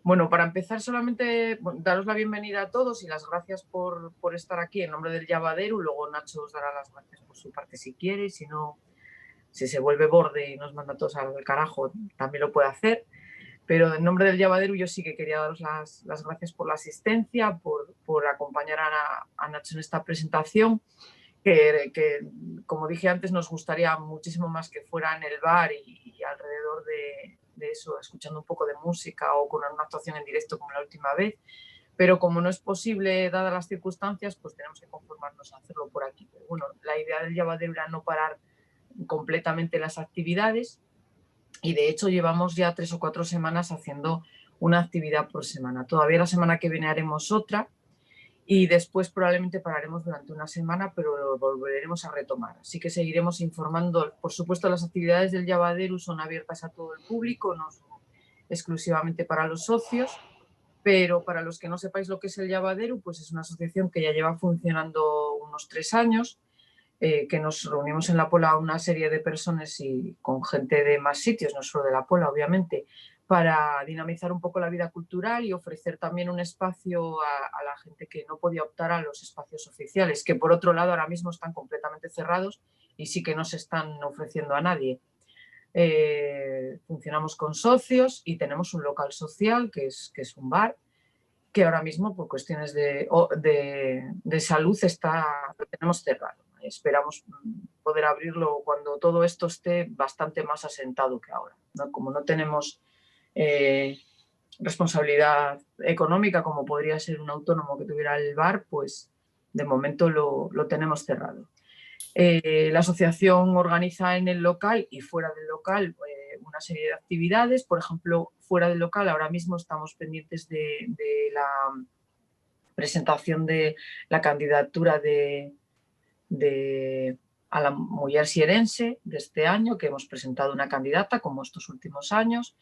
Bueno, para empezar solamente daros la bienvenida a todos y las gracias por estar aquí en nombre del Llavaderu. Luego Nacho os dará las gracias por su parte si quiere, si no, si se vuelve borde y nos manda a todos al carajo, también lo puede hacer. Pero en nombre del Llavaderu yo sí que quería daros las gracias por la asistencia, por acompañar a Nacho en esta presentación, que, como dije antes, nos gustaría muchísimo más que fuera en el bar y alrededor de eso, escuchando un poco de música o con una actuación en directo como la última vez. Pero como no es posible, dadas las circunstancias, pues tenemos que conformarnos a hacerlo por aquí. Pero bueno, la idea del Llavaderu era no parar completamente las actividades, y de hecho llevamos ya 3 o 4 semanas haciendo una actividad por semana. Todavía la semana que viene haremos otra y después probablemente pararemos durante una semana, pero lo volveremos a retomar. Así que seguiremos informando. Por supuesto, las actividades del Llavaderu son abiertas a todo el público, no son exclusivamente para los socios, pero para los que no sepáis lo que es el Llavaderu, pues es una asociación que ya lleva funcionando unos 3 años, que nos reunimos en La Pola una serie de personas y con gente de más sitios, no solo de La Pola, obviamente, para dinamizar un poco la vida cultural y ofrecer también un espacio a la gente que no podía optar a los espacios oficiales, que por otro lado ahora mismo están completamente cerrados y sí que no se están ofreciendo a nadie. Funcionamos con socios y tenemos un local social que es un bar, que ahora mismo por cuestiones de salud lo tenemos cerrado. Esperamos poder abrirlo cuando todo esto esté bastante más asentado que ahora, ¿no? Como no tenemos responsabilidad económica como podría ser un autónomo que tuviera el bar, pues de momento lo tenemos cerrado. La asociación organiza en el local y fuera del local una serie de actividades. Por ejemplo, fuera del local ahora mismo estamos pendientes de la presentación de la candidatura a la Muller Sierense de este año, que hemos presentado una candidata como estos últimos años.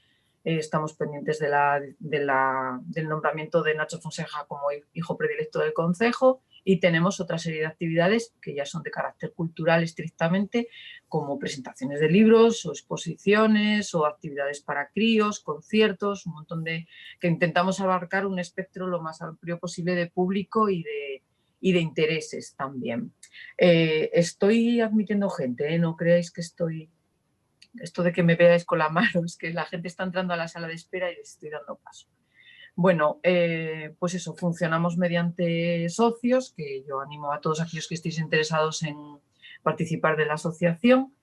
Estamos pendientes del nombramiento de Nacho Fonseca como hijo predilecto del concejo, y tenemos otra serie de actividades que ya son de carácter cultural estrictamente, como presentaciones de libros o exposiciones o actividades para críos, conciertos, un montón que intentamos abarcar un espectro lo más amplio posible de público y de intereses también. Estoy admitiendo gente, no creáis que esto de que me veáis con la mano, es que la gente está entrando a la sala de espera y les estoy dando paso. Bueno, pues eso, funcionamos mediante socios, que yo animo a todos aquellos que estéis interesados en participar de la asociación,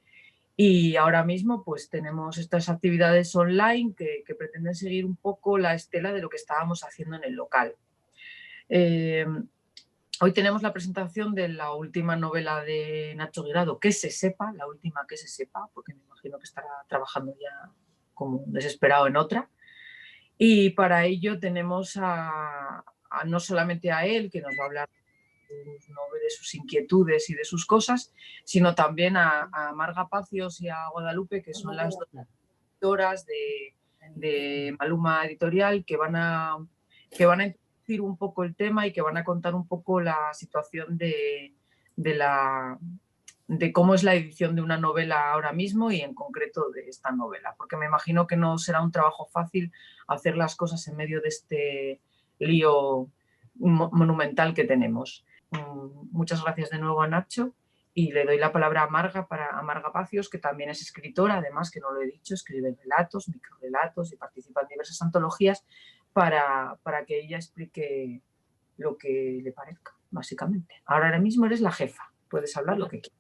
y ahora mismo pues tenemos estas actividades online que pretenden seguir un poco la estela de lo que estábamos haciendo en el local. Hoy tenemos la presentación de la última novela de Nacho Guirado, que se sepa, la última que se sepa, porque me imagino que estará trabajando ya como desesperado en otra. Y para ello tenemos no solamente a él, que nos va a hablar de sus inquietudes y de sus cosas, sino también a Marga Pacios y a Guadalupe, que son las dos editoras de Maluma Editorial, que van a introducir un poco el tema y que van a contar un poco la situación de cómo es la edición de una novela ahora mismo y en concreto de esta novela, porque me imagino que no será un trabajo fácil hacer las cosas en medio de este lío monumental que tenemos. Muchas gracias de nuevo a Nacho y le doy la palabra a Marga Pacios, que también es escritora, además, que no lo he dicho, escribe relatos, microrelatos y participa en diversas antologías, para que ella explique lo que le parezca, básicamente. Ahora mismo eres la jefa, puedes hablar lo que quieras.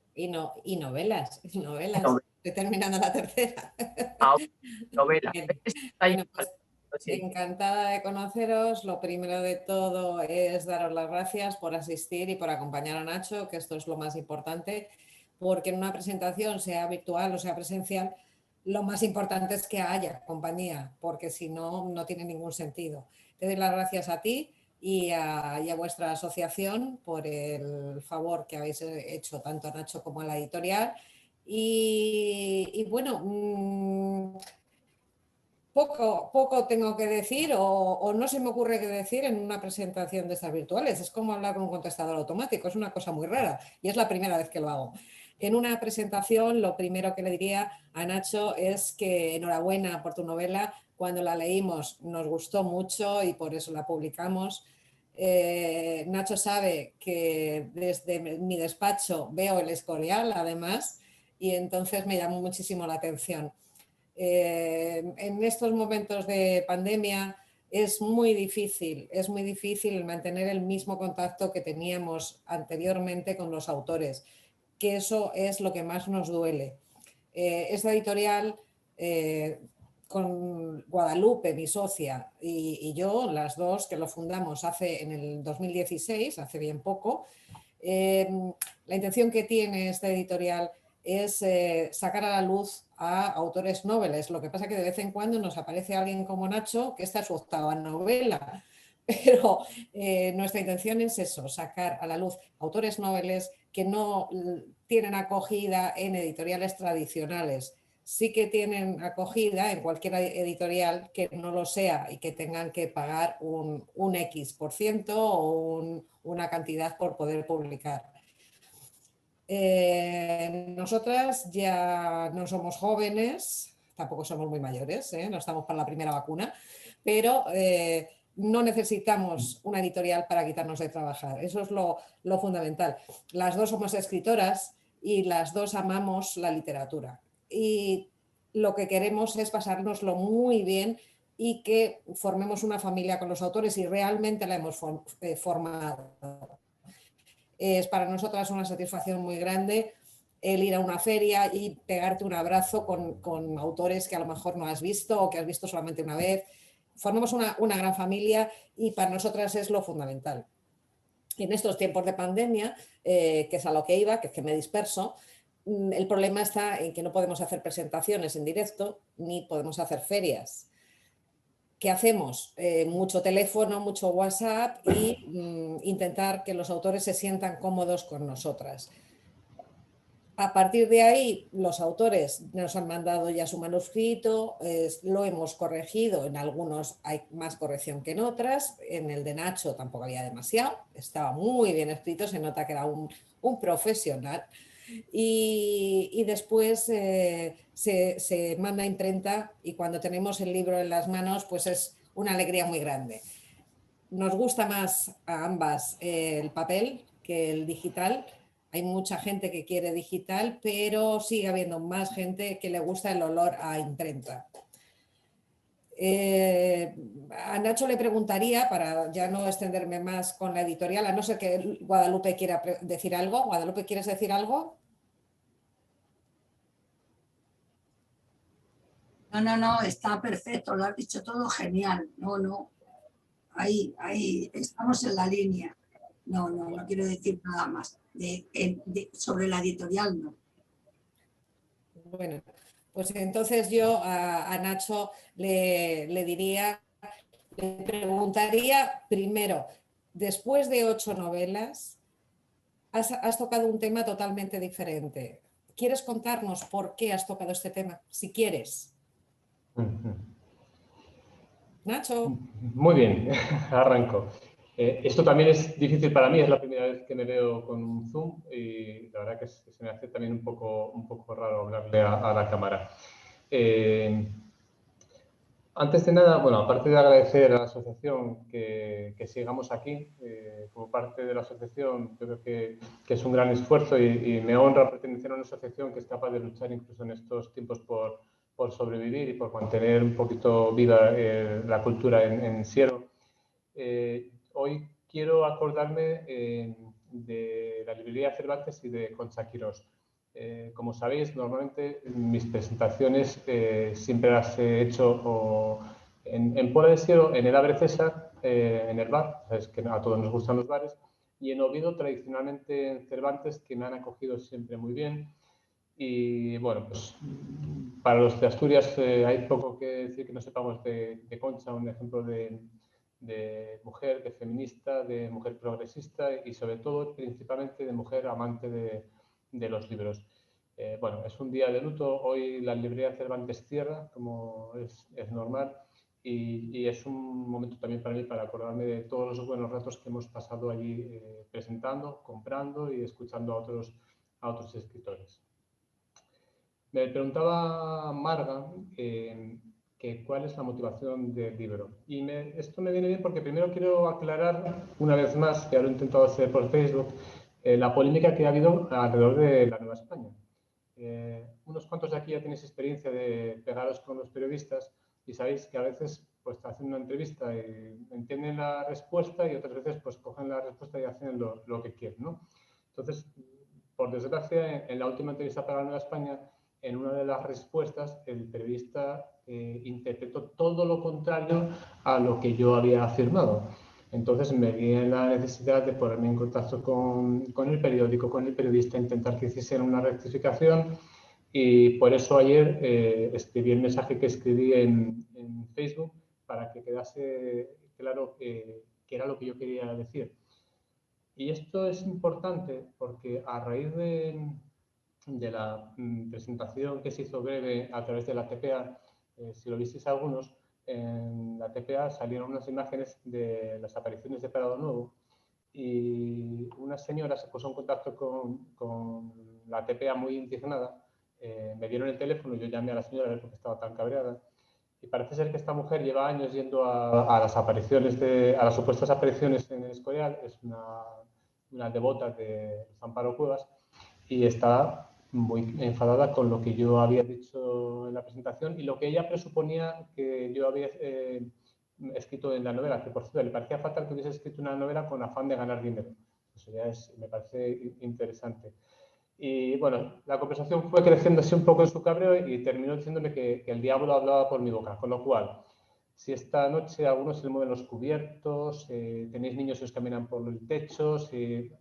Y novelas. Estoy terminando la tercera. Novela. Bueno, pues encantada de conoceros. Lo primero de todo es daros las gracias por asistir y por acompañar a Nacho, que esto es lo más importante, porque en una presentación, sea virtual o sea presencial, lo más importante es que haya compañía, porque si no, no tiene ningún sentido. Te doy las gracias a ti y a vuestra asociación por el favor que habéis hecho tanto a Nacho como a la editorial. Y bueno, poco tengo que decir o no se me ocurre qué decir en una presentación de estas virtuales. Es como hablar con un contestador automático, es una cosa muy rara y es la primera vez que lo hago. En una presentación lo primero que le diría a Nacho es que enhorabuena por tu novela, Cuando la leímos nos gustó mucho y por eso la publicamos. Nacho sabe que desde mi despacho veo El Escorial, además, y entonces me llamó muchísimo la atención. En estos momentos de pandemia es muy difícil mantener el mismo contacto que teníamos anteriormente con los autores, que eso es lo que más nos duele. Esta editorial, con Guadalupe, mi socia, y yo, las dos que lo fundamos en el 2016, hace bien poco, la intención que tiene esta editorial es sacar a la luz a autores noveles. Lo que pasa que de vez en cuando nos aparece alguien como Nacho, que esta es su 8ª novela, pero nuestra intención es eso, sacar a la luz autores noveles que no tienen acogida en editoriales tradicionales. Sí que tienen acogida en cualquier editorial que no lo sea y que tengan que pagar un X% o una cantidad por poder publicar. Nosotras ya no somos jóvenes, tampoco somos muy mayores, no estamos para la primera vacuna, pero no necesitamos una editorial para quitarnos de trabajar. Eso es lo fundamental. Las dos somos escritoras y las dos amamos la literatura. Y lo que queremos es pasárnoslo muy bien y que formemos una familia con los autores, y realmente la hemos formado. Es para nosotras una satisfacción muy grande el ir a una feria y pegarte un abrazo con autores que a lo mejor no has visto o que has visto solamente una vez. Formamos una gran familia y para nosotras es lo fundamental. En estos tiempos de pandemia, que es a lo que iba, que es que me disperso, el problema está en que no podemos hacer presentaciones en directo ni podemos hacer ferias. ¿Qué hacemos? Mucho teléfono, mucho WhatsApp y intentar que los autores se sientan cómodos con nosotras. A partir de ahí, los autores nos han mandado ya su manuscrito, lo hemos corregido, en algunos hay más corrección que en otras, en el de Nacho tampoco había demasiado, estaba muy bien escrito, se nota que era un profesional. Y después se manda a imprenta y cuando tenemos el libro en las manos, pues es una alegría muy grande. Nos gusta más a ambas el papel que el digital. Hay mucha gente que quiere digital, pero sigue habiendo más gente que le gusta el olor a imprenta. A Nacho le preguntaría, para ya no extenderme más con la editorial, a no ser que Guadalupe quiera decir algo. Guadalupe, ¿quieres decir algo? No, está perfecto, lo has dicho todo genial. No, ahí estamos en la línea. No quiero decir nada más. Sobre la editorial, no. Bueno, pues entonces yo a Nacho le preguntaría primero, después de 8 novelas, has tocado un tema totalmente diferente. ¿Quieres contarnos por qué has tocado este tema? Si quieres. Nacho. Muy bien, arranco. Esto también es difícil para mí, es la primera vez que me veo con un Zoom y la verdad que se me hace también un poco raro hablarle a la cámara. Antes de nada, bueno, aparte de agradecer a la asociación que sigamos aquí, como parte de la asociación, creo que es un gran esfuerzo y me honra pertenecer a una asociación que es capaz de luchar incluso en estos tiempos por sobrevivir y por mantener un poquito viva la cultura en Siero. Hoy quiero acordarme de la librería Cervantes y de Concha Quirós. Como sabéis, normalmente mis presentaciones siempre las he hecho en Pola de Siero, en el Abre César, en el bar, sabes que a todos nos gustan los bares, y en Oviedo, tradicionalmente en Cervantes, que me han acogido siempre muy bien. Y bueno, pues para los de Asturias hay poco que decir que no sepamos de Concha, un ejemplo de mujer, de feminista, de mujer progresista y sobre todo, principalmente, de mujer amante de los libros. Bueno, es un día de luto. Hoy la librería Cervantes cierra, como es normal, y es un momento también para mí para acordarme de todos los buenos ratos que hemos pasado allí presentando, comprando y escuchando a otros escritores. Me preguntaba Marga que cuál es la motivación del libro. Y esto me viene bien porque primero quiero aclarar una vez más, que ya lo he intentado hacer por Facebook, la polémica que ha habido alrededor de la Nueva España. Unos cuantos de aquí ya tenéis experiencia de pegaros con los periodistas y sabéis que a veces pues hacen una entrevista y entienden la respuesta y otras veces pues cogen la respuesta y hacen lo que quieren, ¿no? Entonces, por desgracia, en la última entrevista para la Nueva España, en una de las respuestas, el periodista interpretó todo lo contrario a lo que yo había afirmado. Entonces me vi en la necesidad de ponerme en contacto con el periódico, con el periodista, intentar que hiciesen una rectificación y por eso ayer escribí el mensaje que escribí en Facebook para que quedase claro qué era lo que yo quería decir. Y esto es importante porque a raíz de la presentación que se hizo breve a través de la TPA, si lo visteis algunos, en la TPA salieron unas imágenes de las apariciones de Prado Nuevo y una señora se puso en contacto con la TPA muy indignada. Me dieron el teléfono y yo llamé a la señora a ver por qué estaba tan cabreada. Y parece ser que esta mujer lleva años yendo a las apariciones a las supuestas apariciones en el Escorial, es una devota de Amparo Cuevas y está muy enfadada con lo que yo había dicho en la presentación y lo que ella presuponía que yo había escrito en la novela, que por cierto le parecía fatal que hubiese escrito una novela con afán de ganar dinero. Eso ya me parece interesante. Y bueno, la conversación fue creciendo así un poco en su cabreo y terminó diciéndome que el diablo hablaba por mi boca, con lo cual, si esta noche a algunos se le mueven los cubiertos, tenéis niños que os caminan por el techo, si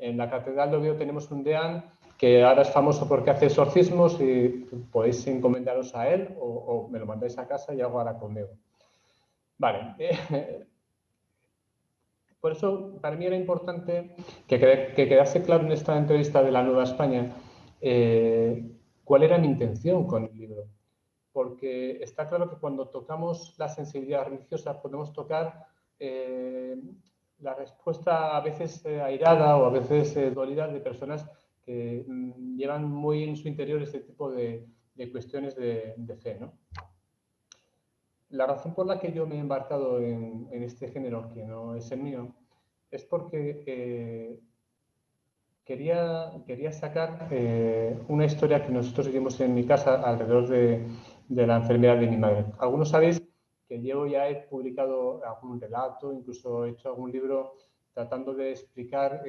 en la Catedral de Oviedo tenemos un deán que ahora es famoso porque hace exorcismos y podéis encomendaros a él o me lo mandáis a casa y hago ahora conmigo. Vale. Por eso, para mí era importante que quedase claro en esta entrevista de la Nueva España cuál era mi intención con el libro. Porque está claro que cuando tocamos la sensibilidad religiosa podemos tocar la respuesta a veces airada o a veces dolida de personas que llevan muy en su interior este tipo de cuestiones de fe, ¿no? La razón por la que yo me he embarcado en este género, que no es el mío, es porque quería sacar una historia que nosotros vivimos en mi casa alrededor de la enfermedad de mi madre. Algunos sabéis que yo ya he publicado algún relato, incluso he hecho algún libro tratando de explicar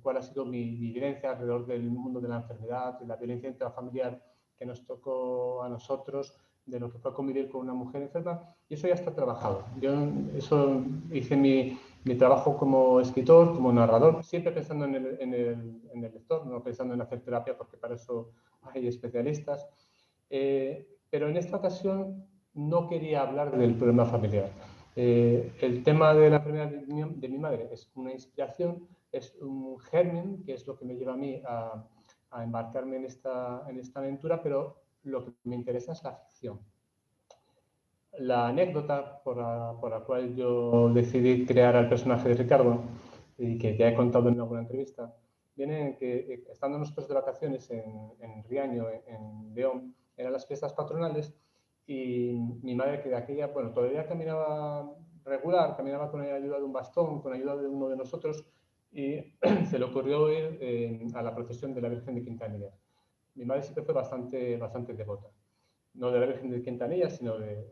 cuál ha sido mi vivencia alrededor del mundo de la enfermedad, de la violencia intrafamiliar que nos tocó a nosotros, de lo que fue convivir con una mujer enferma, y eso ya está trabajado. Yo eso hice mi trabajo como escritor, como narrador, siempre pensando en el lector, no pensando en hacer terapia, porque para eso hay especialistas. Pero en esta ocasión no quería hablar del problema familiar. El tema de la enfermedad de mi madre es una inspiración, es un germen, que es lo que me lleva a mí a embarcarme en esta aventura, pero lo que me interesa es la ficción. La anécdota por la cual yo decidí crear al personaje de Ricardo y que ya he contado en alguna entrevista, viene en que estando nosotros de vacaciones en Riaño, en León, eran las fiestas patronales y mi madre, que de aquella, bueno, todavía caminaba regular, caminaba con la ayuda de un bastón, con la ayuda de uno de nosotros y se le ocurrió ir a la procesión de la Virgen de Quintanilla. Mi madre siempre fue bastante devota. No de la Virgen de Quintanilla, sino de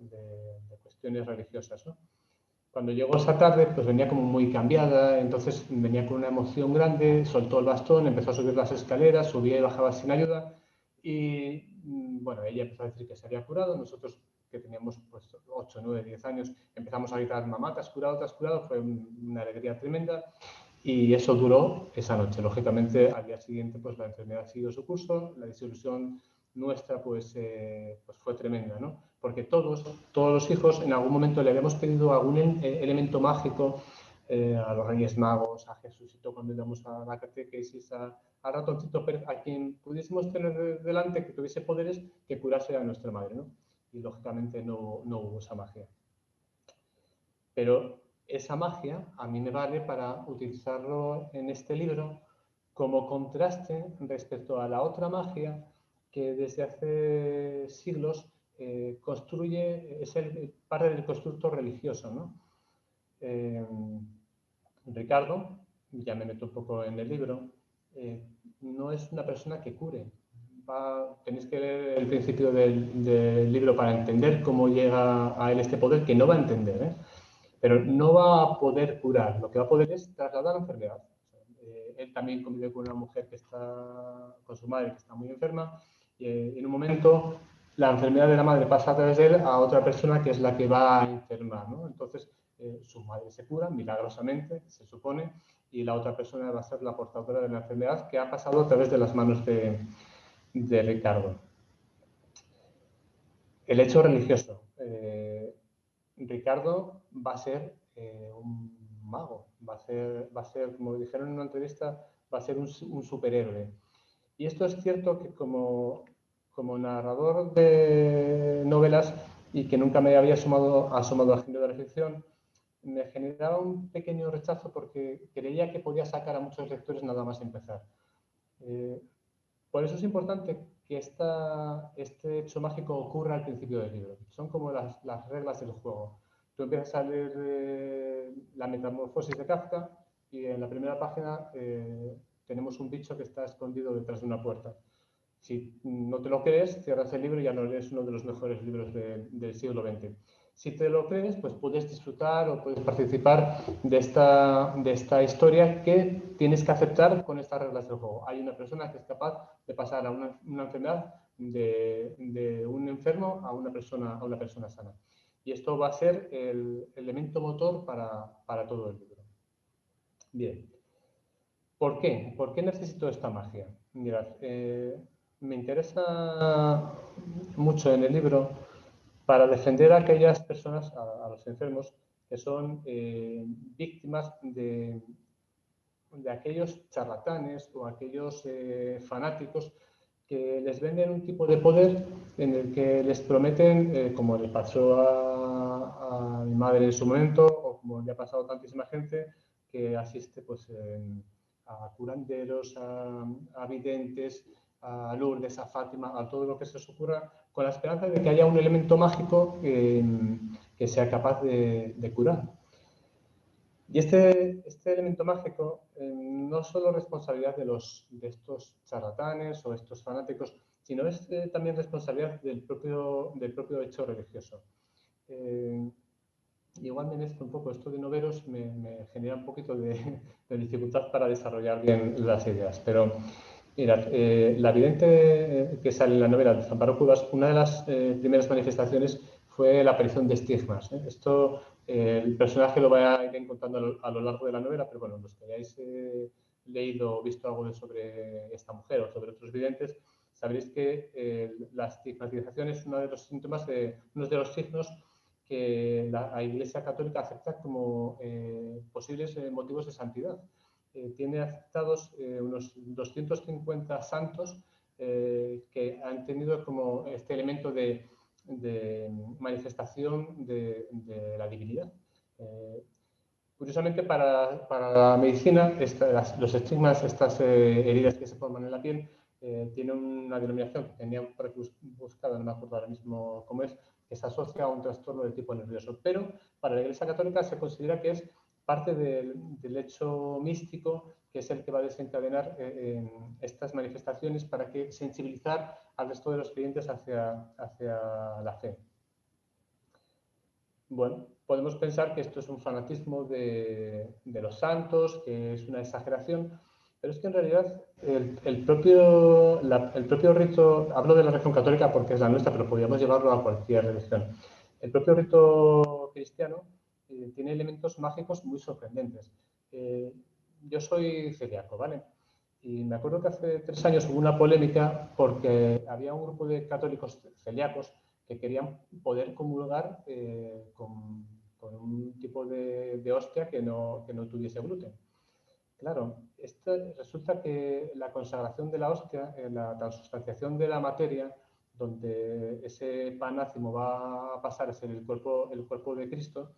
cuestiones religiosas, ¿no? Cuando llegó esa tarde, pues venía como muy cambiada, entonces venía con una emoción grande, soltó el bastón, empezó a subir las escaleras, subía y bajaba sin ayuda y, bueno, ella empezó a decir que se había curado, nosotros que teníamos pues 8, 9, 10 años, empezamos a gritar, mamá, te has curado, fue una alegría tremenda y eso duró esa noche. Lógicamente, al día siguiente, pues la enfermedad siguió su curso, la desilusión nuestra pues fue tremenda, ¿no? Porque todos los hijos en algún momento le habíamos pedido algún elemento mágico a los Reyes Magos, a Jesucito cuando íbamos a la catequesis, a Ratoncito Pérez, a quien pudiésemos tener delante que tuviese poderes que curase a nuestra madre, ¿no? Y lógicamente no hubo esa magia. Pero esa magia a mí me vale para utilizarlo en este libro como contraste respecto a la otra magia que desde hace siglos construye, es parte del constructo religioso, ¿no? Ricardo, ya me meto un poco en el libro, no es una persona que cure. Tenéis que leer el principio del libro para entender cómo llega a él este poder, que no va a entender, ¿eh? Pero no va a poder curar. Lo que va a poder es trasladar la enfermedad. Él también convive con una mujer que está, con su madre, que está muy enferma, y en un momento la enfermedad de la madre pasa a través de él a otra persona que es la que va a enfermar, ¿no? Entonces, su madre se cura milagrosamente, se supone, y la otra persona va a ser la portadora de la enfermedad que ha pasado a través de las manos de Ricardo. El hecho religioso. Ricardo va a ser un mago, va a ser, como dijeron en una entrevista, va a ser un superhéroe. Y esto es cierto que como narrador de novelas y que nunca me había asomado al género de la ficción, me generaba un pequeño rechazo porque creía que podía sacar a muchos lectores nada más empezar. Por eso es importante que este hecho mágico ocurra al principio del libro. Son como las reglas del juego. Tú empiezas a leer la metamorfosis de Kafka y en la primera página tenemos un bicho que está escondido detrás de una puerta. Si no te lo crees, cierras el libro y ya no eres uno de los mejores libros del siglo XX. Si te lo crees, pues puedes disfrutar o puedes participar de esta historia que tienes que aceptar con estas reglas del juego. Hay una persona que es capaz de pasar a una enfermedad de un enfermo a una persona sana. Y esto va a ser el elemento motor para todo el libro. Bien. ¿Por qué? ¿Por qué necesito esta magia? Mirad, me interesa mucho en el libro para defender a aquellas personas, a los enfermos, que son víctimas de aquellos charlatanes o aquellos fanáticos que les venden un tipo de poder en el que les prometen, como le pasó a mi madre en su momento, o como le ha pasado a tantísima gente que asiste pues, a curanderos, a videntes, a Lourdes, a Fátima, a todo lo que se os ocurra, con la esperanza de que haya un elemento mágico que sea capaz de curar. Y este elemento mágico no es solo responsabilidad de estos charlatanes o estos fanáticos, sino es también responsabilidad del propio hecho religioso. Igual me mezclo un poco esto de noveros, me genera un poquito de dificultad para desarrollar bien las ideas. Pero mirad, la vidente que sale en la novela de Zamparo Cubas, una de las primeras manifestaciones fue la aparición de estigmas. Esto el personaje lo va a ir encontrando a lo largo de la novela, pero bueno, los que hayáis leído o visto algo sobre esta mujer o sobre otros videntes, sabréis que la estigmatización es uno de los síntomas, uno de los signos que la Iglesia Católica acepta como posibles motivos de santidad. Tiene aceptados unos 250 santos que han tenido como este elemento de manifestación de la divinidad. Curiosamente, para la medicina, los estigmas, estas heridas que se forman en la piel, tienen una denominación que tenía por aquí buscada, no me acuerdo ahora mismo cómo es, que se asocia a un trastorno de tipo nervioso. Pero para la Iglesia Católica se considera que es parte del hecho místico, que es el que va a desencadenar estas manifestaciones para que sensibilizar al resto de los creyentes hacia la fe. Bueno, podemos pensar que esto es un fanatismo de los santos, que es una exageración, pero es que en realidad el propio rito, hablo de la religión católica porque es la nuestra, pero podríamos llevarlo a cualquier religión. El propio rito cristiano tiene elementos mágicos muy sorprendentes. Yo soy celíaco, ¿vale? Y me acuerdo que hace 3 años hubo una polémica porque había un grupo de católicos celíacos que querían poder comulgar con un tipo de hostia que no tuviese gluten. Claro, resulta que la consagración de la hostia, la transustanciación de la materia, donde ese pan ácimo va a pasar a ser el cuerpo de Cristo,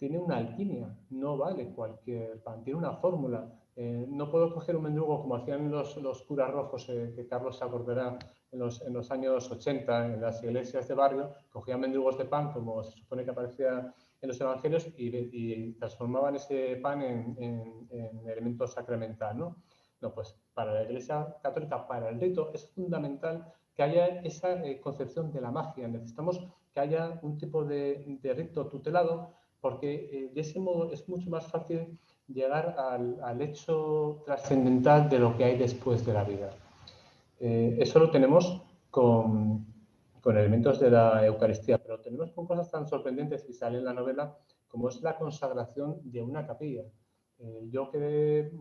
tiene una alquimia, no vale cualquier pan, tiene una fórmula. No puedo coger un mendrugo como hacían los curas rojos, que Carlos se acordará en los años 80 en las iglesias de barrio, cogían mendrugos de pan, como se supone que aparecía en los evangelios, y transformaban ese pan en elemento sacramental, ¿no? No, pues para la Iglesia Católica, para el rito, es fundamental que haya esa concepción de la magia. Necesitamos que haya un tipo de rito tutelado, porque de ese modo es mucho más fácil llegar al hecho trascendental de lo que hay después de la vida. Eso lo tenemos con elementos de la Eucaristía, pero tenemos con cosas tan sorprendentes que salen en la novela como es la consagración de una capilla. Yo quedé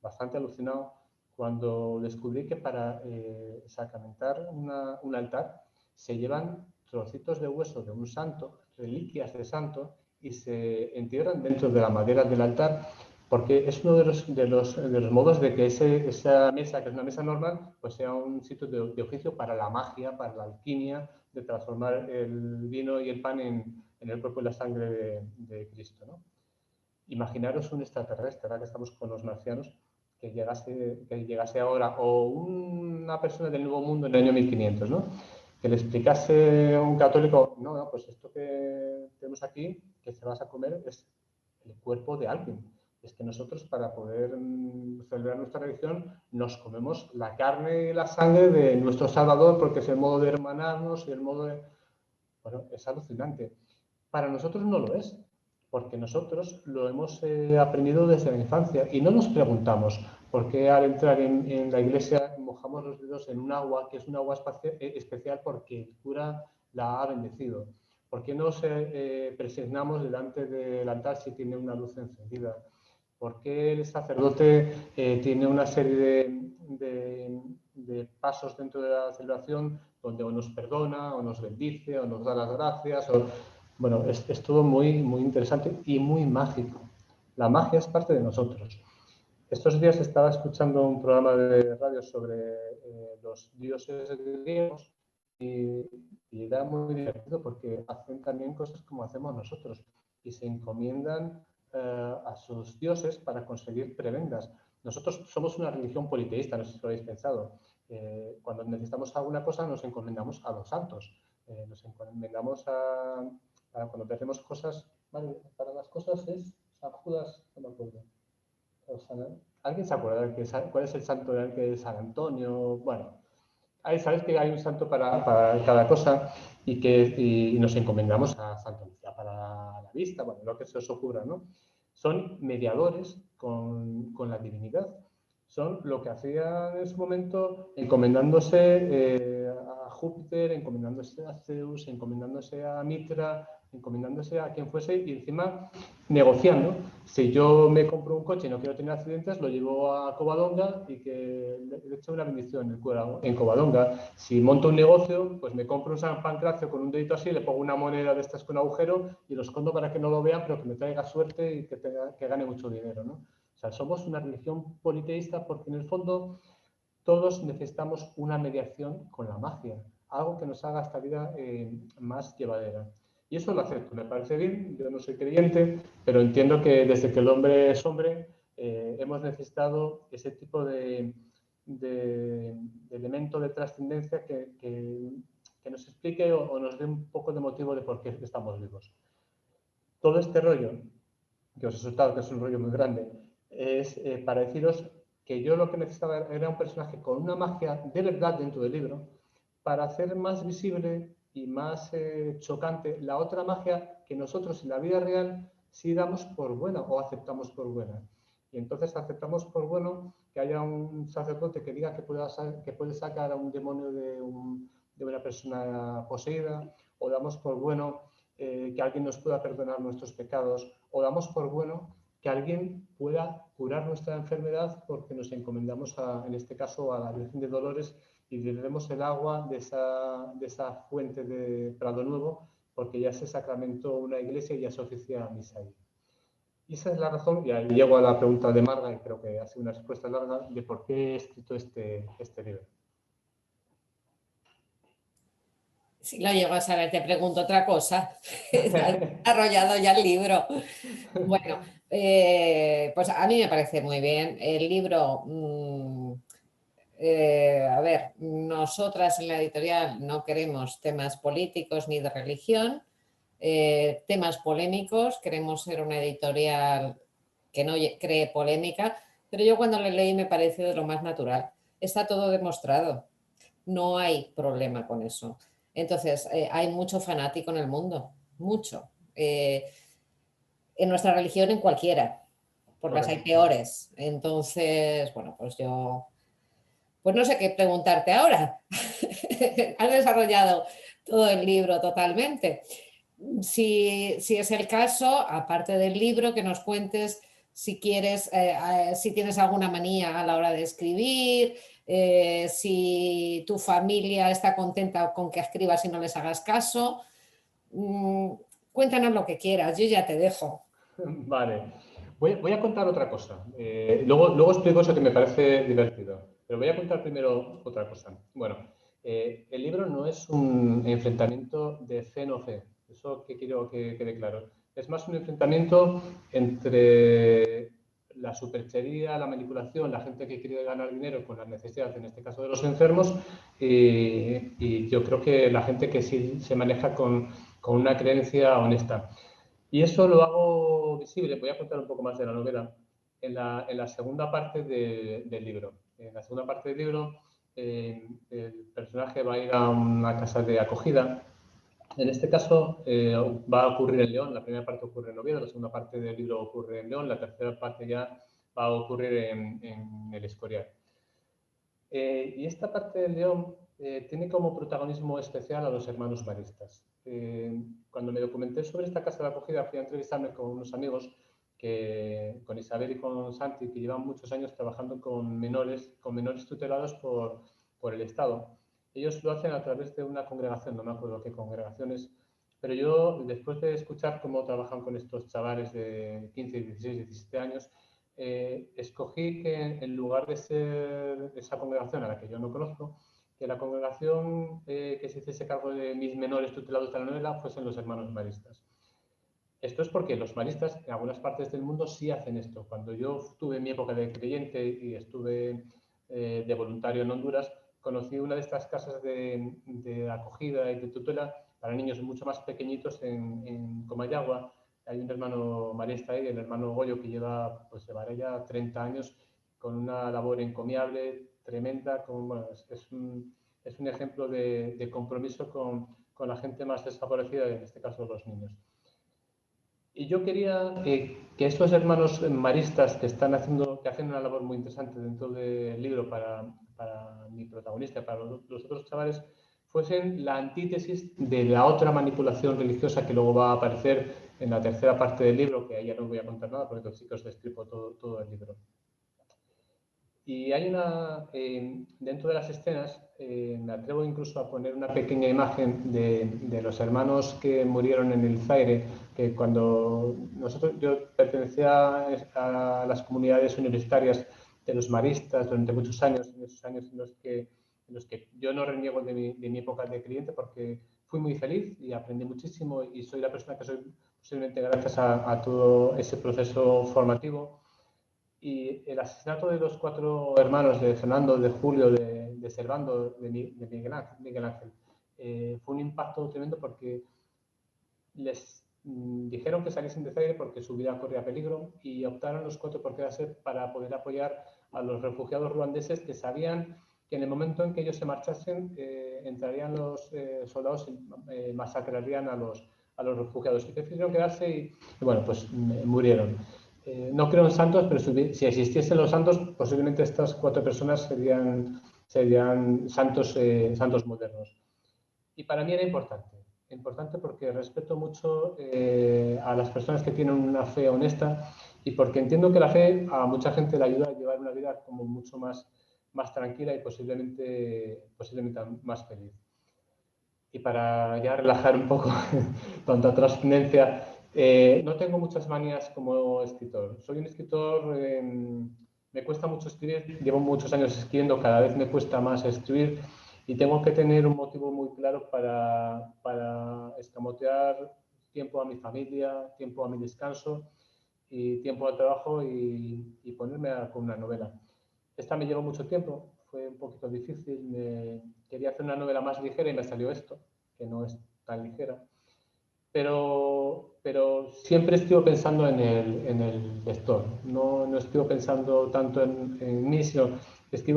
bastante alucinado cuando descubrí que para sacramentar un altar se llevan trocitos de hueso de un santo, reliquias de santo, y se entierran dentro de la madera del altar, porque es uno de los modos de que esa mesa, que es una mesa normal, pues sea un sitio de oficio para la magia, para la alquimia, de transformar el vino y el pan en el cuerpo y la sangre de Cristo, ¿no? Imaginaros un extraterrestre, ahora que estamos con los marcianos, que llegase ahora, o una persona del Nuevo Mundo en el año 1500, ¿no? Que le explicase a un católico, no, pues esto que tenemos aquí, que se vas a comer, es el cuerpo de alguien. Es que nosotros, para poder celebrar nuestra religión, nos comemos la carne y la sangre de nuestro Salvador, porque es el modo de hermanarnos y el modo de... Bueno, es alucinante. Para nosotros no lo es, porque nosotros lo hemos aprendido desde la infancia y no nos preguntamos por qué al entrar en la iglesia mojamos los dedos en un agua que es un agua especial porque el cura la ha bendecido. ¿Por qué nos presignamos delante del altar si tiene una luz encendida? ¿Por qué el sacerdote tiene una serie de pasos dentro de la celebración donde o nos perdona, o nos bendice, o nos da las gracias? Bueno, es todo muy, muy interesante y muy mágico. La magia es parte de nosotros. Estos días estaba escuchando un programa de radio sobre los dioses griegos y era muy divertido porque hacen también cosas como hacemos nosotros y se encomiendan a sus dioses para conseguir prebendas. Nosotros somos una religión politeísta, no sé si lo habéis pensado. Cuando necesitamos alguna cosa nos encomendamos a los santos, nos encomendamos cuando hacemos cosas, ¿vale? Para las cosas es San Judas, no me acuerdo. ¿Alguien se acuerda de cuál es el santo de San Antonio? Bueno, sabes que hay un santo para cada cosa y nos encomendamos a Santa Lucía para la vista, bueno, lo que se os ocurra, ¿no? Son mediadores con la divinidad. Son lo que hacían en su momento encomendándose a Júpiter, encomendándose a Zeus, encomendándose a Mitra, encomendándose a quien fuese y encima negociando. Si yo me compro un coche y no quiero tener accidentes, lo llevo a Covadonga y que le eche una bendición el cura en Covadonga. Si monto un negocio, pues me compro un San Pancracio con un dedito así, le pongo una moneda de estas con agujero y lo escondo para que no lo vean, pero que me traiga suerte y que gane mucho dinero, ¿no? O sea, somos una religión politeísta porque en el fondo todos necesitamos una mediación con la magia, algo que nos haga esta vida más llevadera. Y eso lo acepto, me parece bien, yo no soy creyente, pero entiendo que desde que el hombre es hombre hemos necesitado ese tipo de elemento de trascendencia que nos explique o nos dé un poco de motivo de por qué estamos vivos. Todo este rollo, que os he soltado, que es un rollo muy grande, es para deciros que yo lo que necesitaba era un personaje con una magia de verdad dentro del libro para hacer más visible y más chocante la otra magia que nosotros en la vida real sí damos por buena o aceptamos por buena. Y entonces aceptamos por bueno que haya un sacerdote que diga que puede sacar a un demonio de una persona poseída, o damos por bueno que alguien nos pueda perdonar nuestros pecados, o damos por bueno que alguien pueda curar nuestra enfermedad porque nos encomendamos, en este caso, a la Virgen de Dolores y bebemos el agua de esa fuente de Prado Nuevo porque ya se sacramentó una iglesia y ya se oficia misa ahí. Y esa es la razón, y ahí llego a la pregunta de Marga, y creo que ha sido una respuesta larga, de por qué he escrito este libro. Si lo llego a saber, te pregunto otra cosa. Has desarrollado ya el libro. Bueno, pues a mí me parece muy bien. El libro, a ver, nosotras en la editorial no queremos temas políticos ni de religión, temas polémicos, queremos ser una editorial que no cree polémica, pero yo cuando lo leí me pareció de lo más natural. Está todo demostrado, no hay problema con eso. Entonces, hay mucho fanático en el mundo, mucho. En nuestra religión, en cualquiera, porque las hay peores. Entonces, bueno, pues yo, pues no sé qué preguntarte ahora. Has desarrollado todo el libro totalmente. Si es el caso, aparte del libro, que nos cuentes si quieres, si tienes alguna manía a la hora de escribir, si tu familia está contenta con que escribas y no les hagas caso. Cuéntanos lo que quieras, yo ya te dejo. Vale, voy a contar otra cosa. Luego explico eso que me parece divertido, pero voy a contar primero otra cosa. Bueno, el libro no es un enfrentamiento de fe no fe, eso que quiero que quede claro. Es más un enfrentamiento entre la superchería, la manipulación, la gente que quiere ganar dinero con las necesidades, en este caso de los enfermos, y yo creo que la gente que sí se maneja con una creencia honesta. Y eso lo hago visible, voy a contar un poco más de la novela, en la segunda parte del libro. En la segunda parte del libro, el personaje va a ir a una casa de acogida. En este caso, va a ocurrir en León. La primera parte ocurre en Oviedo, la segunda parte del libro ocurre en León, la tercera parte ya va a ocurrir en el Escorial. Y esta parte del León tiene como protagonismo especial a los hermanos maristas. Cuando me documenté sobre esta casa de acogida, fui a entrevistarme con unos amigos, con Isabel y con Santi, que llevan muchos años trabajando con menores tutelados por el Estado. Ellos lo hacen a través de una congregación, no me acuerdo qué congregación es, pero yo, después de escuchar cómo trabajan con estos chavales de 15, 16, 17 años, escogí que en lugar de ser esa congregación a la que yo no conozco, que la congregación que se hiciese cargo de mis menores tutelados de la novela fuesen los hermanos maristas. Esto es porque los maristas en algunas partes del mundo sí hacen esto. Cuando yo tuve mi época de creyente y estuve de voluntario en Honduras, conocí una de estas casas de acogida y de tutela para niños mucho más pequeñitos en Comayagua. Hay un hermano marista ahí, el hermano Goyo, que llevará ya 30 años con una labor encomiable, tremenda. Bueno, es un ejemplo de compromiso con la gente más desfavorecida, en este caso los niños. Y yo quería que estos hermanos maristas que hacen una labor muy interesante dentro del libro para mi protagonista, para los otros chavales, fuesen la antítesis de la otra manipulación religiosa que luego va a aparecer en la tercera parte del libro, que ahí ya no voy a contar nada porque sí que os destripo todo el libro. Y hay dentro de las escenas, me atrevo incluso a poner una pequeña imagen de los hermanos que murieron en el Zaire, que cuando yo pertenecía a las comunidades universitarias de los maristas durante muchos años, en esos años en los que yo no reniego de mi época de creyente porque fui muy feliz y aprendí muchísimo y soy la persona que soy posiblemente gracias a todo ese proceso formativo. Y el asesinato de los 4 hermanos, de Fernando, de Julio, de Servando, de Miguel Ángel, fue un impacto tremendo porque les dijeron que saliesen de Zaire porque su vida corría peligro y optaron los 4 por quedarse para poder apoyar a los refugiados ruandeses que sabían que en el momento en que ellos se marchasen entrarían los soldados y masacrarían a los refugiados. Y decidieron quedarse y bueno, pues murieron. No creo en santos, pero si existiesen los santos, posiblemente estas 4 personas serían santos modernos. Y para mí era importante porque respeto mucho a las personas que tienen una fe honesta y porque entiendo que la fe a mucha gente le ayuda a llevar una vida como mucho más tranquila y posiblemente más feliz. Y para ya relajar un poco tanta trascendencia, no tengo muchas manías como escritor. Soy un escritor, me cuesta mucho escribir, llevo muchos años escribiendo, cada vez me cuesta más escribir y tengo que tener un motivo muy claro para escamotear tiempo a mi familia, tiempo a mi descanso y tiempo al trabajo y ponerme con una novela. Esta me llevó mucho tiempo, fue un poquito difícil, quería hacer una novela más ligera y me salió esto, que no es tan ligera. Pero siempre estoy pensando en el lector, no estoy pensando tanto en mí, sino estoy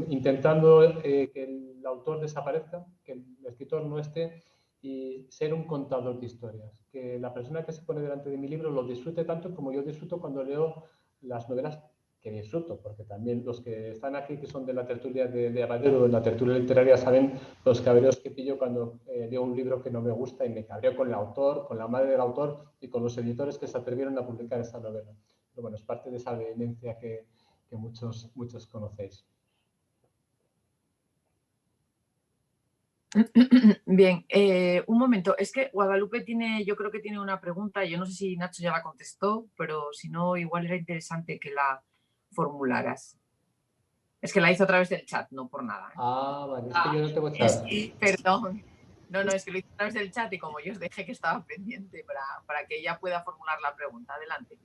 intentando que el autor desaparezca, que el escritor no esté y ser un contador de historias. Que la persona que se pone delante de mi libro lo disfrute tanto como yo disfruto cuando leo las novelas que disfruto, porque también los que están aquí, que son de la tertulia de Abadero, de la tertulia literaria, saben los cabreos que pillo cuando leo un libro que no me gusta y me cabreo con el autor, con la madre del autor y con los editores que se atrevieron a publicar esa novela. Pero bueno, es parte de esa vehemencia que muchos conocéis. Bien, un momento, es que Guadalupe yo creo que tiene una pregunta, yo no sé si Nacho ya la contestó, pero si no, igual era interesante que la formularas. Es que la hizo a través del chat, no por nada. Ah, vale, es que yo no tengo chat. Perdón. No, es que lo hizo a través del chat y como yo os dejé que estaba pendiente para que ella pueda formular la pregunta. Adelante.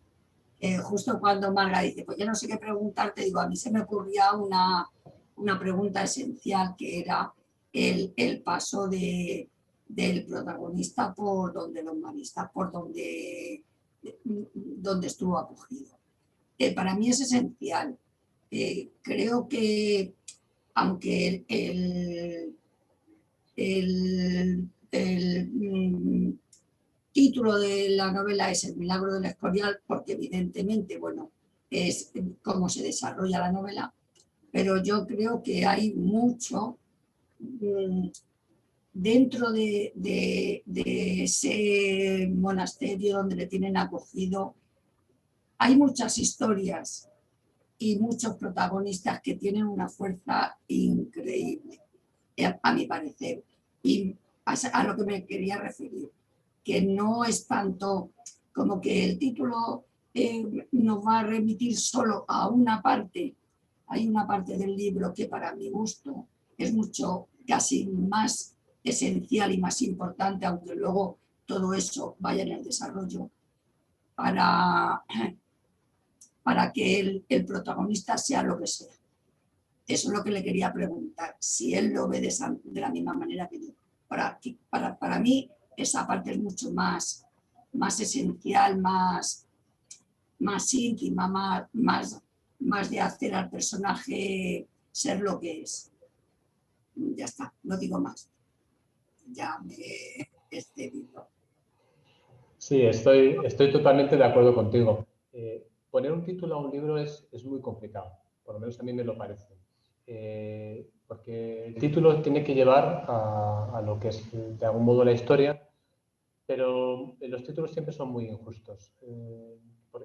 Justo cuando Marga dice, pues yo no sé qué preguntarte, digo, a mí se me ocurría una pregunta esencial que era el paso del protagonista por donde los maristas, por donde estuvo acogido. Para mí es esencial. Creo que aunque el título de la novela es El milagro del Escorial, porque evidentemente, bueno, es cómo se desarrolla la novela, pero yo creo que hay mucho dentro de ese monasterio donde le tienen acogido. Hay muchas historias y muchos protagonistas que tienen una fuerza increíble, a mi parecer. Y a lo que me quería referir, que no es tanto como que el título nos va a remitir solo a una parte. Hay una parte del libro que para mi gusto es mucho, casi más esencial y más importante, aunque luego todo eso vaya en el desarrollo, para que el protagonista sea lo que sea. Eso es lo que le quería preguntar, si él lo ve de la misma manera que yo. Para mí, esa parte es mucho más esencial, más íntima, más de hacer al personaje ser lo que es. Ya está, no digo más. Ya me he excedido. Sí, estoy totalmente de acuerdo contigo. Poner un título a un libro es muy complicado, por lo menos a mí me lo parece. Porque el título tiene que llevar a lo que es de algún modo la historia, pero los títulos siempre son muy injustos.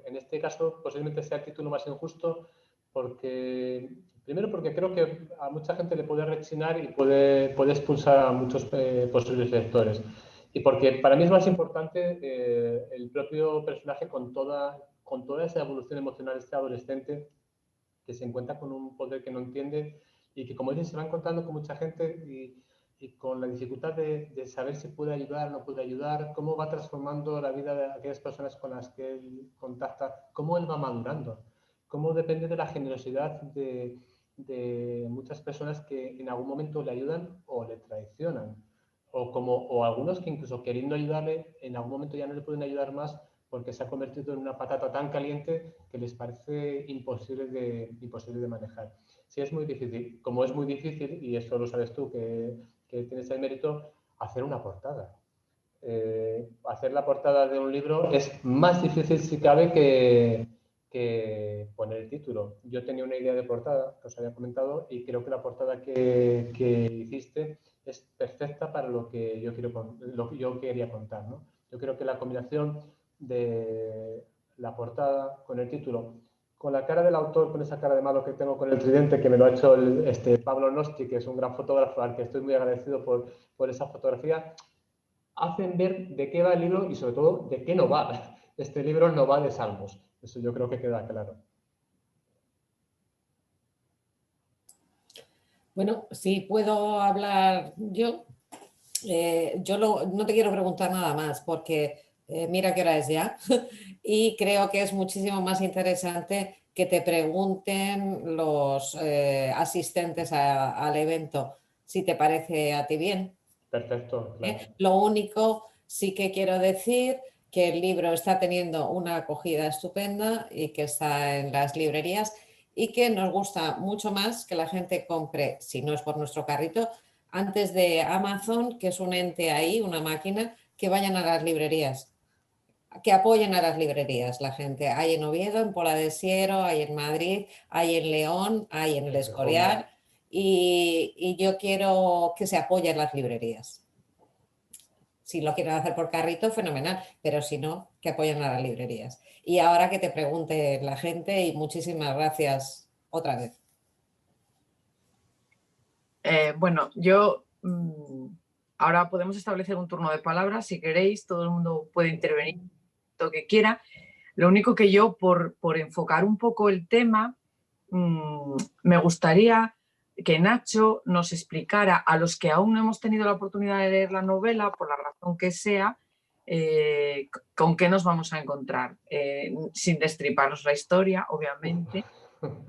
En este caso posiblemente sea el título más injusto primero porque creo que a mucha gente le puede rechinar y puede expulsar a muchos posibles lectores. Y porque para mí es más importante el propio personaje con toda esa evolución emocional, este adolescente que se encuentra con un poder que no entiende y que, como dices, se va encontrando con mucha gente y con la dificultad de saber si puede ayudar o no puede ayudar, cómo va transformando la vida de aquellas personas con las que él contacta, cómo él va madurando, cómo depende de la generosidad de muchas personas que en algún momento le ayudan o le traicionan. O algunos que incluso queriendo ayudarle, en algún momento ya no le pueden ayudar más porque se ha convertido en una patata tan caliente que les parece imposible de manejar. Sí, es muy difícil. Como es muy difícil, y esto lo sabes tú, que tienes el mérito, hacer una portada. Hacer la portada de un libro es más difícil, si cabe, que poner el título. Yo tenía una idea de portada, que os había comentado, y creo que la portada que hiciste es perfecta para lo que yo quería contar, ¿no? Yo creo que la combinación de la portada con el título, con la cara del autor, con esa cara de malo que tengo con el tridente, que me lo ha hecho Pablo Nosti, que es un gran fotógrafo al que estoy muy agradecido por esa fotografía, hacen ver de qué va el libro y sobre todo de qué no va. Este libro no va de salmos. Eso yo creo que queda claro. Bueno, sí, puedo hablar yo. No te quiero preguntar nada más porque mira qué hora es ya y creo que es muchísimo más interesante que te pregunten los asistentes al evento si te parece a ti bien. Perfecto, claro. Lo único sí que quiero decir que el libro está teniendo una acogida estupenda y que está en las librerías y que nos gusta mucho más que la gente compre, si no es por nuestro carrito, antes de Amazon, que es un ente ahí, una máquina, que vayan a las librerías, que apoyen a las librerías la gente. Hay en Oviedo, en Pola de Siero, hay en Madrid, hay en León, hay en El Escorial y yo quiero que se apoyen las librerías. Si lo quieren hacer por carrito, fenomenal, pero si no, que apoyen a las librerías. Y ahora que te pregunte la gente y muchísimas gracias otra vez. Bueno, yo ahora podemos establecer un turno de palabras, si queréis, todo el mundo puede intervenir lo que quiera. Lo único que yo, por enfocar un poco el tema, me gustaría que Nacho nos explicara, a los que aún no hemos tenido la oportunidad de leer la novela, por la razón que sea, con qué nos vamos a encontrar, sin destriparos la historia, obviamente,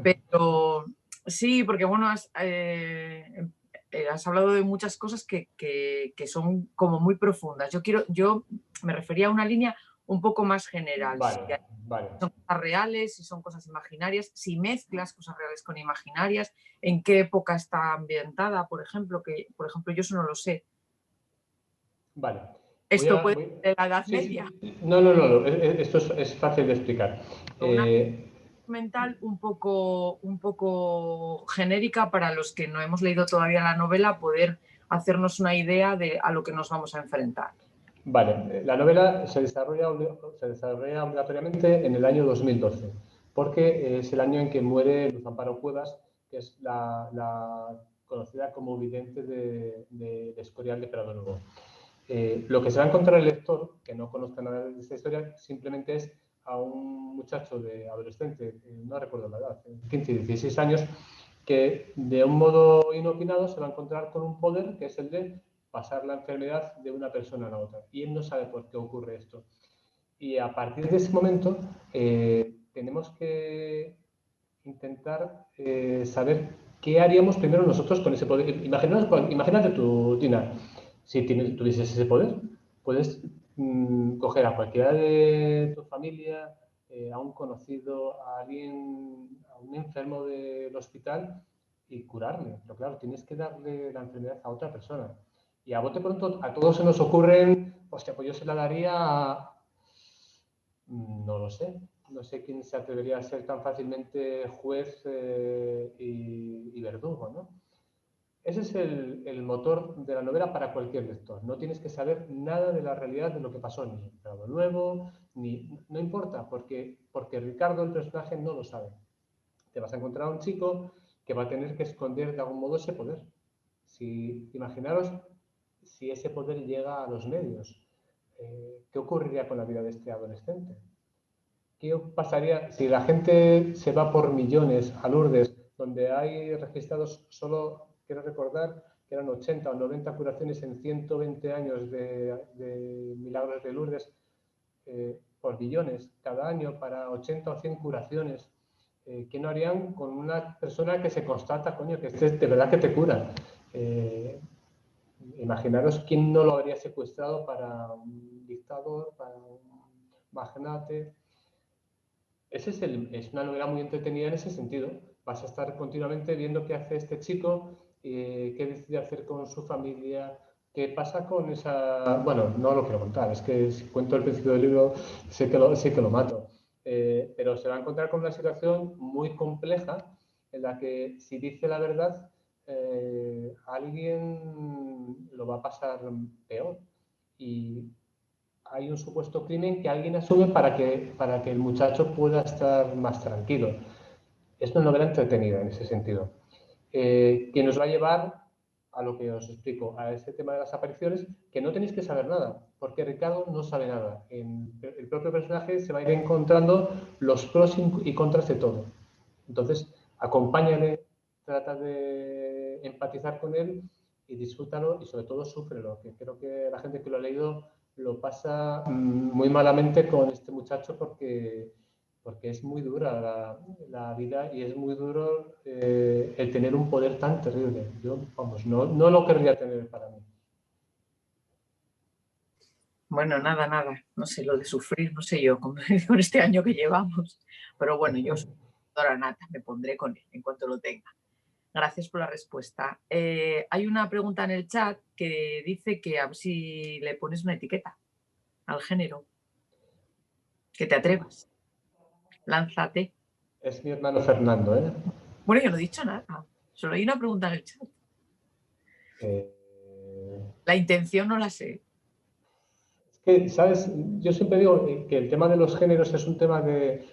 pero sí, porque bueno, has hablado de muchas cosas que son como muy profundas. Yo me refería a una línea un poco más general. Vale, Si vale. son cosas reales, si son cosas imaginarias, si mezclas cosas reales con imaginarias, en qué época está ambientada, por ejemplo, que por ejemplo yo eso no lo sé. Vale. Esto puede ser de la Edad Sí, Media. sí. No. Esto es fácil de explicar. Una mental un poco genérica para los que no hemos leído todavía la novela, poder hacernos una idea de a lo que nos vamos a enfrentar. Vale, la novela se desarrolla obligatoriamente en el año 2012, porque es el año en que muere Luz Amparo Cuevas, que es la conocida como vidente de Escorial de Prado Nuevo. Lo que se va a encontrar el lector, que no conozca nada de esta historia, simplemente es a un muchacho de adolescente, no recuerdo la edad, 15 y 16 años, que de un modo inopinado se va a encontrar con un poder que es el de pasar la enfermedad de una persona a la otra. Y él no sabe por qué ocurre esto. Y a partir de ese momento tenemos que intentar saber qué haríamos primero nosotros con ese poder. Imagínate tú, Tina, si tuvieses ese poder, puedes coger a cualquiera de tu familia, a un conocido, a alguien, a un enfermo del hospital y curarle. Pero claro, tienes que darle la enfermedad a otra persona. Y a bote pronto a todos se nos ocurren, hostia, pues yo se la daría a... No lo sé. No sé quién se atrevería a ser tan fácilmente juez y verdugo, ¿no? Ese es el motor de la novela para cualquier lector. No tienes que saber nada de la realidad de lo que pasó, ni en Prado Nuevo, no importa, porque Ricardo, el personaje, no lo sabe. Te vas a encontrar a un chico que va a tener que esconder de algún modo ese poder. Imaginaros si ese poder llega a los medios. ¿Qué ocurriría con la vida de este adolescente? ¿Qué pasaría si la gente se va por millones a Lourdes, donde hay registrados solo, quiero recordar, que eran 80 o 90 curaciones en 120 años de milagros de Lourdes, por billones cada año para 80 o 100 curaciones? ¿Qué no harían con una persona que se constata, coño, que de verdad que te cura? Imaginaros quién no lo habría secuestrado para un dictador, para un magnate. Es una novela muy entretenida en ese sentido. Vas a estar continuamente viendo qué hace este chico, qué decide hacer con su familia, qué pasa con esa... Bueno, no lo quiero contar, es que si cuento el principio del libro sé que lo mato. Pero se va a encontrar con una situación muy compleja en la que si dice la verdad, alguien lo va a pasar peor. Y hay un supuesto crimen que alguien asume para que el muchacho pueda estar más tranquilo. Es una novela entretenida en ese sentido, que nos va a llevar a lo que os explico, a ese tema de las apariciones, que no tenéis que saber nada, porque Ricardo no sabe nada. El propio personaje se va a ir encontrando los pros y contras de todo. Entonces, acompáñale, trata de empatizar con él y disfrútalo y sobre todo súfrelo, que creo que la gente que lo ha leído lo pasa muy malamente con este muchacho porque es muy dura la vida y es muy duro el tener un poder tan terrible. Yo, vamos, no lo querría tener para mí. Bueno, nada, no sé, lo de sufrir, no sé yo, con este año que llevamos, pero bueno, yo soy doctora nata, me pondré con él en cuanto lo tenga. Gracias por la respuesta. Hay una pregunta en el chat que dice que a ver si le pones una etiqueta al género, que te atrevas, lánzate. Es mi hermano Fernando, ¿eh? Bueno, yo no he dicho nada, solo hay una pregunta en el chat. La intención no la sé. Es que, ¿sabes? Yo siempre digo que el tema de los géneros es un tema que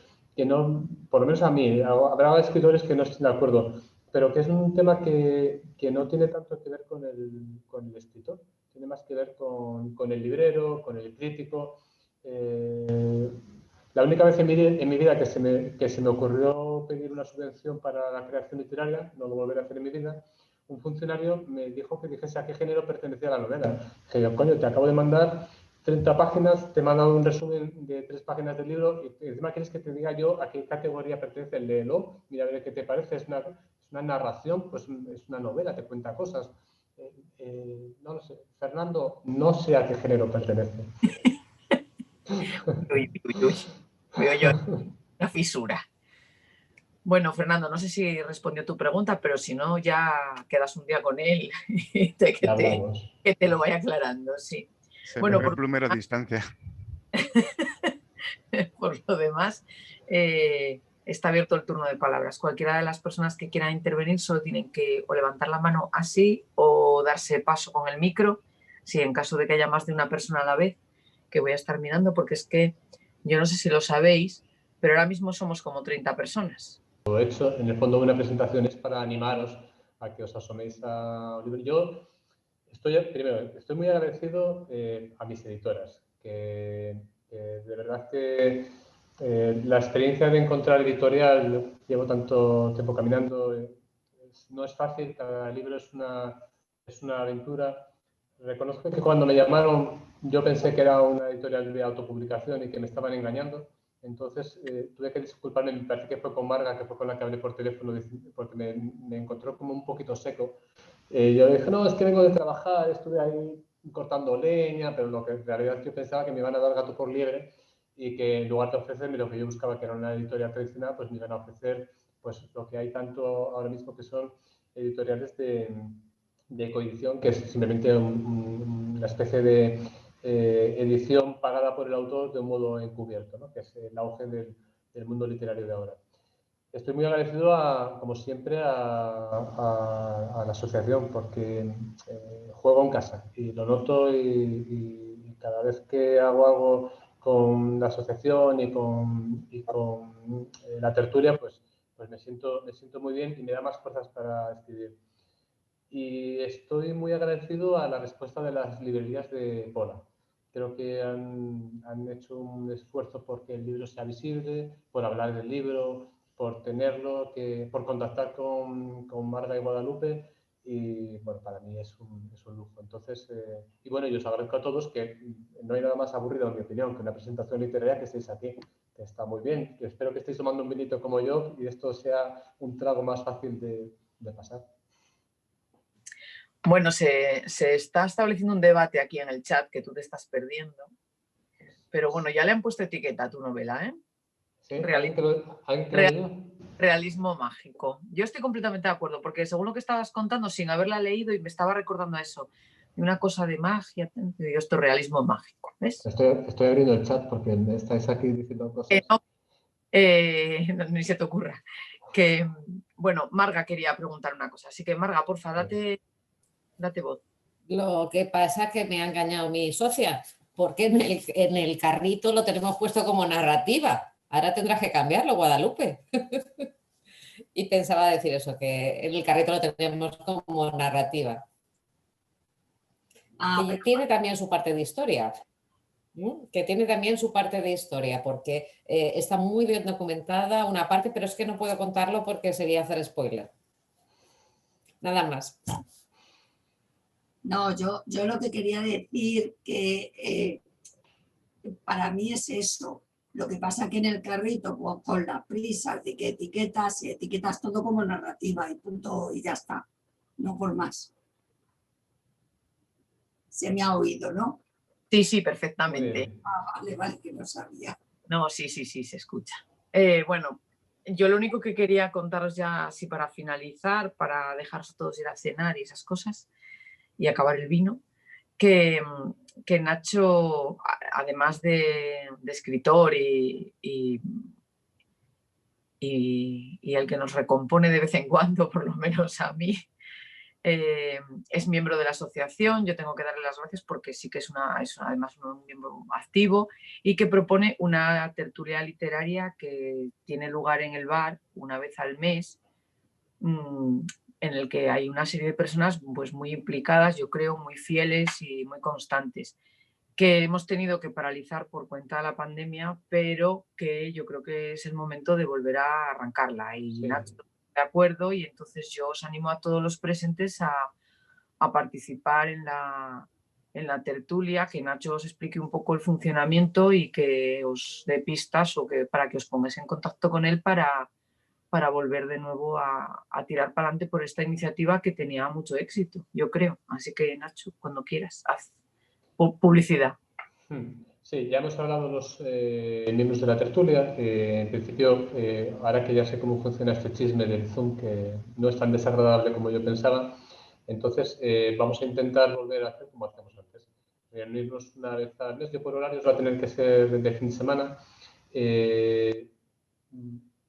no, por lo menos a mí, habrá escritores que no estén de acuerdo, pero que es un tema que no tiene tanto que ver con el escritor, tiene más que ver con el librero, con el crítico. La única vez en mi vida que se me ocurrió pedir una subvención para la creación literaria, no lo volveré a hacer en mi vida, un funcionario me dijo que dijese a qué género pertenecía la novela. Dije yo, coño, te acabo de mandar 30 páginas, te he mandado un resumen de 3 páginas del libro y encima quieres que te diga yo a qué categoría pertenece el léelo. Mira, a ver qué te parece. Es una narración, pues es una novela, te cuenta cosas. No lo sé. Fernando, no sé a qué género pertenece. Veo yo una fisura. Bueno, Fernando, no sé si respondió tu pregunta, pero si no, ya quedas un día con él y que te lo vaya aclarando, sí. Bueno, por plumero a distancia. Por lo demás, está abierto el turno de palabras. Cualquiera de las personas que quieran intervenir solo tienen que o levantar la mano así o darse paso con el micro, si en caso de que haya más de una persona a la vez, que voy a estar mirando, porque es que yo no sé si lo sabéis, pero ahora mismo somos como 30 personas. Lo he hecho, en el fondo, una presentación es para animaros a que os asoméis a un libro. Yo estoy muy agradecido a mis editoras, que de verdad que la experiencia de encontrar editorial, llevo tanto tiempo caminando, no es fácil, cada libro es una aventura. Reconozco que cuando me llamaron yo pensé que era una editorial de autopublicación y que me estaban engañando. Entonces tuve que disculparme, me parece que fue con Marga, que fue con la que hablé por teléfono, porque me encontró como un poquito seco. Yo le dije, no, es que vengo de trabajar, estuve ahí cortando leña, pero lo que en realidad yo pensaba que me iban a dar gato por liebre y que en lugar de ofrecerme lo que yo buscaba, que era una editorial tradicional, pues me iban a ofrecer pues lo que hay tanto ahora mismo, que son editoriales de coedición, que es simplemente una especie de edición pagada por el autor de un modo encubierto, ¿no? Que es el auge del mundo literario de ahora. Estoy muy agradecido, como siempre, a la asociación, porque juego en casa y lo noto y cada vez que hago algo con la asociación y con la tertulia, pues me siento muy bien y me da más fuerzas para escribir. Y estoy muy agradecido a la respuesta de las librerías de Pola. Creo que han hecho un esfuerzo porque el libro sea visible, por hablar del libro, por tenerlo, por contactar con Marga y Guadalupe. Y bueno, para mí es un lujo. Entonces, y bueno, yo os agradezco a todos, que no hay nada más aburrido, en mi opinión, que una presentación literaria, que estéis aquí, que está muy bien. Yo espero que estéis tomando un vinito como yo y esto sea un trago más fácil de pasar. Bueno, se está estableciendo un debate aquí en el chat que tú te estás perdiendo, pero bueno, ya le han puesto etiqueta a tu novela, ¿eh? ¿Sí? Realismo mágico. Yo estoy completamente de acuerdo, porque según lo que estabas contando, sin haberla leído, y me estaba recordando eso, una cosa de magia, esto es realismo mágico, ¿ves? Estoy abriendo el chat porque estáis aquí diciendo cosas. Ni se te ocurra. Que, bueno, Marga quería preguntar una cosa, así que Marga, porfa, date voz. Lo que pasa es que me ha engañado mi socia, porque en el carrito lo tenemos puesto como narrativa. Ahora tendrás que cambiarlo, Guadalupe. Y pensaba decir eso, que en el carrito lo tenemos como narrativa. Y tiene también su parte de historia. Que tiene también su parte de historia, porque está muy bien documentada una parte, pero es que no puedo contarlo porque sería hacer spoiler. Nada más. No, yo lo que quería decir que para mí es eso. Lo que pasa que en el carrito, con las prisas de que etiquetas todo como narrativa y punto, y ya está. No por más. Se me ha oído, ¿no? Sí, sí, perfectamente. Vale, que no sabía. No, sí, se escucha. Bueno, yo lo único que quería contaros ya así para finalizar, para dejaros todos ir a cenar y esas cosas y acabar el vino, que Nacho, además de escritor y el que nos recompone de vez en cuando, por lo menos a mí, es miembro de la asociación. Yo tengo que darle las gracias porque sí que es además un miembro activo y que propone una tertulia literaria que tiene lugar en el bar una vez al mes, en el que hay una serie de personas pues muy implicadas, yo creo, muy fieles y muy constantes, que hemos tenido que paralizar por cuenta de la pandemia, pero que yo creo que es el momento de volver a arrancarla. Y sí. Nacho, de acuerdo, y entonces yo os animo a todos los presentes a participar en la tertulia, que Nacho os explique un poco el funcionamiento y que os dé pistas para que os pongáis en contacto con él para volver de nuevo a tirar para adelante por esta iniciativa que tenía mucho éxito, yo creo. Así que, Nacho, cuando quieras, haz publicidad. Sí, ya hemos hablado los miembros de la tertulia. En principio, ahora que ya sé cómo funciona este chisme del Zoom, que no es tan desagradable como yo pensaba, entonces vamos a intentar volver a hacer como hacíamos antes. Reunirnos una vez al mes, que por horarios va a tener que ser de fin de semana.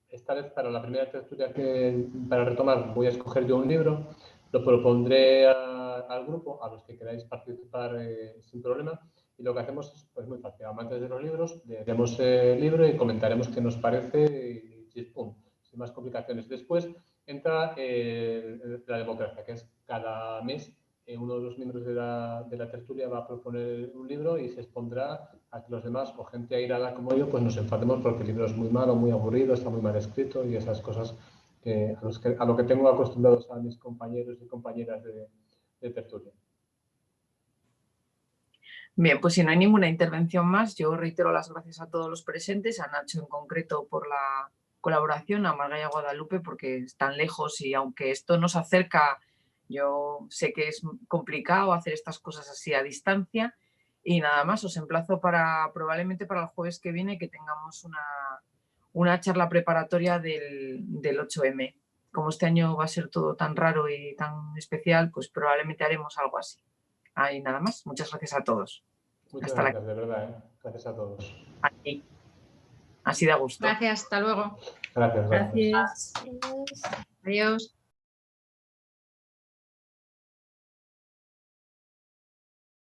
Esta vez, para la primera tertulia para retomar, voy a escoger yo un libro, lo propondré al grupo, a los que queráis participar sin problema, y lo que hacemos es pues, muy fácil. Amantes de los libros, leeremos el libro y comentaremos qué nos parece y ¡pum!, sin más complicaciones. Después entra la democracia, que es cada mes uno de los miembros de la tertulia va a proponer un libro y se expondrá a que los demás, o gente airada como yo, pues nos enfademos porque el libro es muy malo, muy aburrido, está muy mal escrito y esas cosas a lo que tengo acostumbrados a mis compañeros y compañeras de tertulia. Bien, pues si no hay ninguna intervención más, yo reitero las gracias a todos los presentes, a Nacho en concreto por la colaboración, a Marga y a Guadalupe porque están lejos y aunque esto nos acerca, yo sé que es complicado hacer estas cosas así a distancia. Y nada más, os emplazo probablemente para el jueves que viene que tengamos una charla preparatoria del 8M. Como este año va a ser todo tan raro y tan especial, pues probablemente haremos algo así. Y nada más, muchas gracias a todos. Muchas gracias, de verdad. Gracias a todos. Aquí. Así de gusto. Gracias, hasta luego. Gracias. Adiós.